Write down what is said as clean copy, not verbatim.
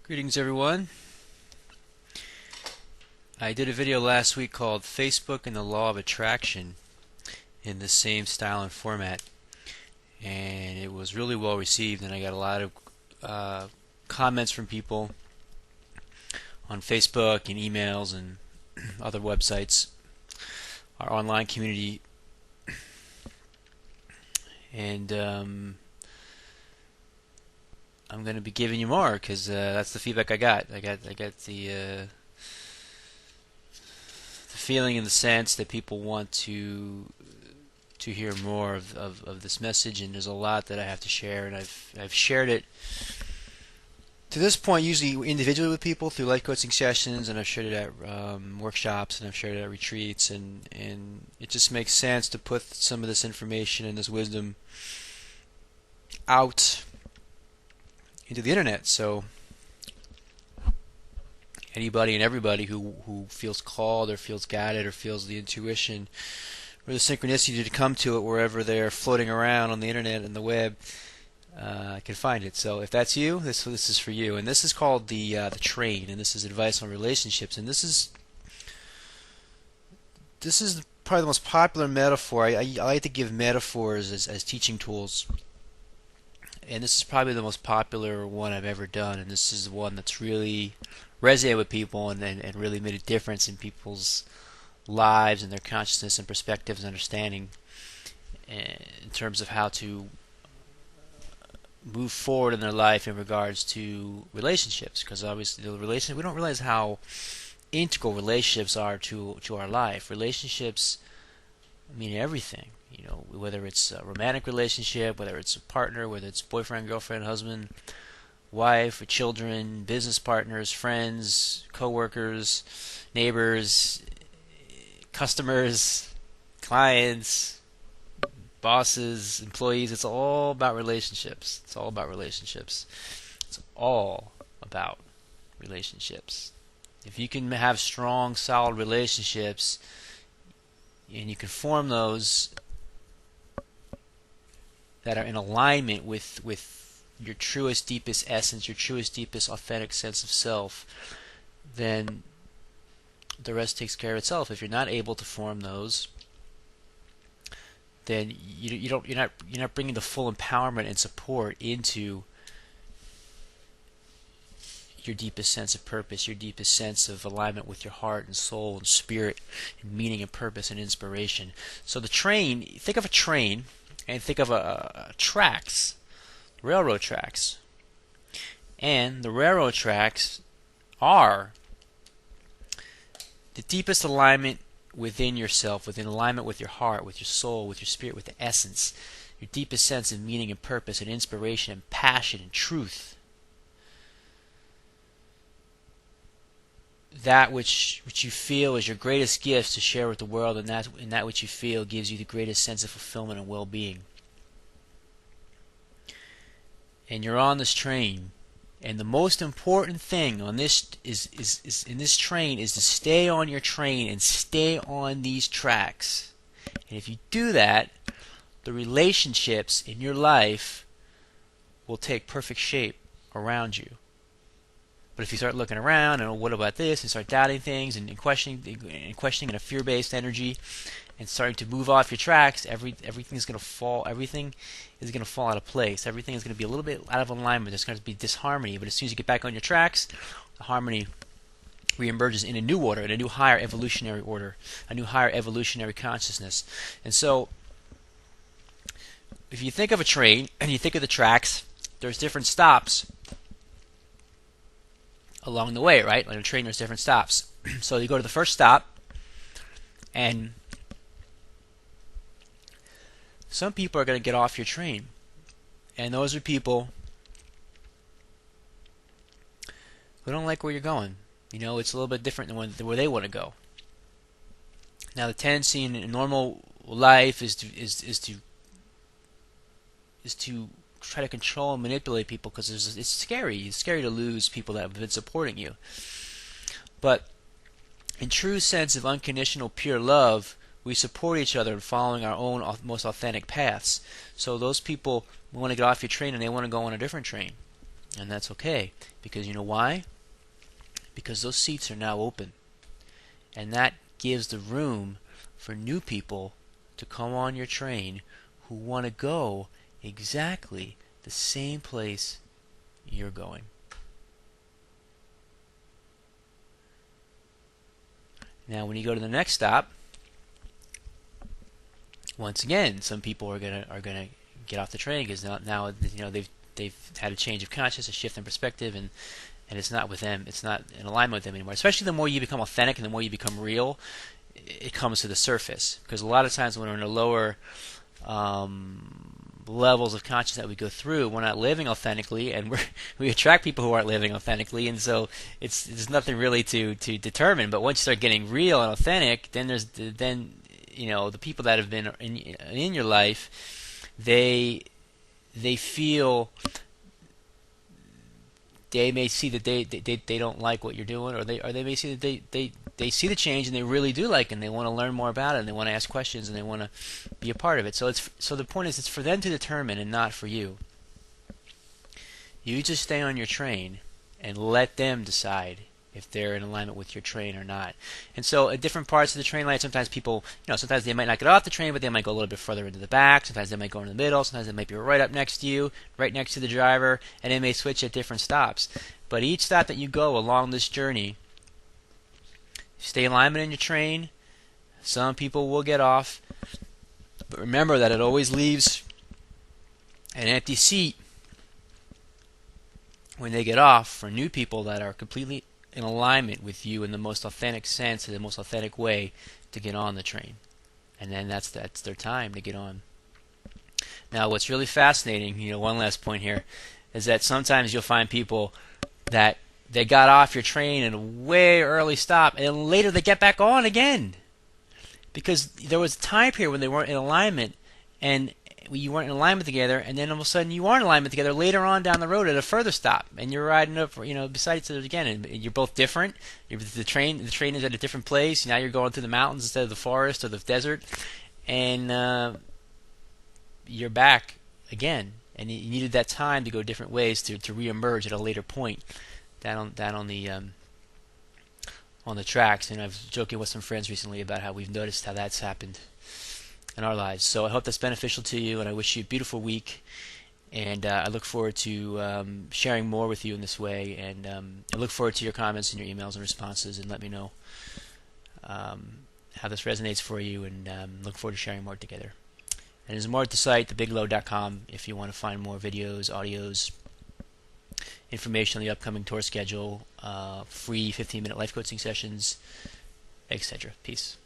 Greetings everyone. I did a video last week called Facebook and the Law of Attraction in the same style and format, and it was really well received, and I got a lot of comments from people on Facebook and emails and other websites, our online community, and I'm going to be giving you more because that's the feedback I got. I got the feeling and the sense that people want to hear more of this message, and there's a lot that I have to share, and I've shared it to this point usually individually with people through life coaching sessions, and I've shared it at workshops, and I've shared it at retreats, and it just makes sense to put some of this information and this wisdom out into the internet, so anybody and everybody who feels called or feels guided or feels the intuition or the synchronicity to come to it wherever they're floating around on the internet and the web can find it. So if that's you, this is for you. And this is called the train, and this is advice on relationships. And this is probably the most popular metaphor. I like to give metaphors as teaching tools. And this is probably the most popular one I've ever done, and this is the one that's really resonated with people and really made a difference in people's lives and their consciousness and perspectives and understanding in terms of how to move forward in their life in regards to relationships, because obviously we don't realize how integral relationships are to our life. Relationships mean everything. You know, whether it's a romantic relationship, whether it's a partner, whether it's boyfriend, girlfriend, husband, wife, or children, business partners, friends, co-workers, neighbors, customers, clients, bosses, employees. It's all about relationships. It's all about relationships. It's all about relationships. If you can have strong, solid relationships, and you can form those that are in alignment with your truest, deepest essence, your truest, deepest, authentic sense of self, then the rest takes care of itself. If you're not able to form those, then you're not bringing the full empowerment and support into your deepest sense of purpose, your deepest sense of alignment with your heart and soul and spirit and meaning and purpose and inspiration. So the train, think of a train and think of tracks, railroad tracks. And the railroad tracks are the deepest alignment within yourself, within alignment with your heart, with your soul, with your spirit, with the essence, your deepest sense of meaning and purpose and inspiration and passion and truth. That which you feel is your greatest gift to share with the world, and that which you feel gives you the greatest sense of fulfillment and well-being. And you're on this train, and the most important thing on this is in this train is to stay on your train and stay on these tracks. And if you do that, the relationships in your life will take perfect shape around you. But if you start looking around and what about this, and start doubting things and questioning in a fear-based energy, and starting to move off your tracks, everything is going to fall. Everything is going to fall out of place. Everything is going to be a little bit out of alignment. There's going to be disharmony. But as soon as you get back on your tracks, the harmony reemerges in a new order, in a new higher evolutionary order, a new higher evolutionary consciousness. And so, if you think of a train and you think of the tracks, there's different stops along the way, right? On a train, there's different stops. So you go to the first stop, and some people are going to get off your train, and those are people who don't like where you're going. You know, it's a little bit different than where they want to go. Now, the tendency in normal life is to try to control and manipulate people, because it's scary. It's scary to lose people that have been supporting you. But in true sense of unconditional pure love, we support each other in following our own most authentic paths. So those people want to get off your train and they want to go on a different train. And that's okay, because you know why? Because those seats are now open, and that gives the room for new people to come on your train who want to go exactly the same place you're going. Now when you go to the next stop, once again, some people are gonna get off the train because now they've had a change of conscience, a shift in perspective, and it's not with them. It's not in alignment with them anymore. Especially the more you become authentic and the more you become real, it comes to the surface. Because a lot of times when we're in the lower levels of consciousness that we go through, we're not living authentically, and we attract people who aren't living authentically, and so there's nothing really to determine. But once you start getting real and authentic, then the people that have been in your life, they feel, they may see that they don't like what you're doing, or they may see that they see the change and they really do like it, and they want to learn more about it, and they want to ask questions, and they want to be a part of it. So the point is, it's for them to determine and not for you. You just stay on your train and let them decide if they're in alignment with your train or not. And so at different parts of the train line, sometimes people, sometimes they might not get off the train, but they might go a little bit further into the back. Sometimes they might go in the middle. Sometimes they might be right up next to you, right next to the driver, and they may switch at different stops. But each stop that you go along this journey, stay in alignment in your train. Some people will get off, but remember that it always leaves an empty seat when they get off for new people that are completely in alignment with you in the most authentic sense, in the most authentic way to get on the train. And then that's their time to get on. Now what's really fascinating, one last point here, is that sometimes you'll find people that they got off your train in a way early stop, and later they get back on again. Because there was a time period when they weren't in alignment, and you weren't in alignment together, and then all of a sudden you are in alignment together later on down the road at a further stop, and you're riding up, beside each other again, and you're both different. The train is at a different place. Now you're going through the mountains instead of the forest or the desert, and you're back again. And you needed that time to go different ways to reemerge at a later point down on the tracks. And I was joking with some friends recently about how we've noticed how that's happened in our lives. So I hope that's beneficial to you, and I wish you a beautiful week, and I look forward to sharing more with you in this way, and I look forward to your comments and your emails and responses, and let me know how this resonates for you, and look forward to sharing more together. And there's more at the site, thebiglow.com, if you want to find more videos, audios, information on the upcoming tour schedule, free 15-minute life coaching sessions, etc. Peace.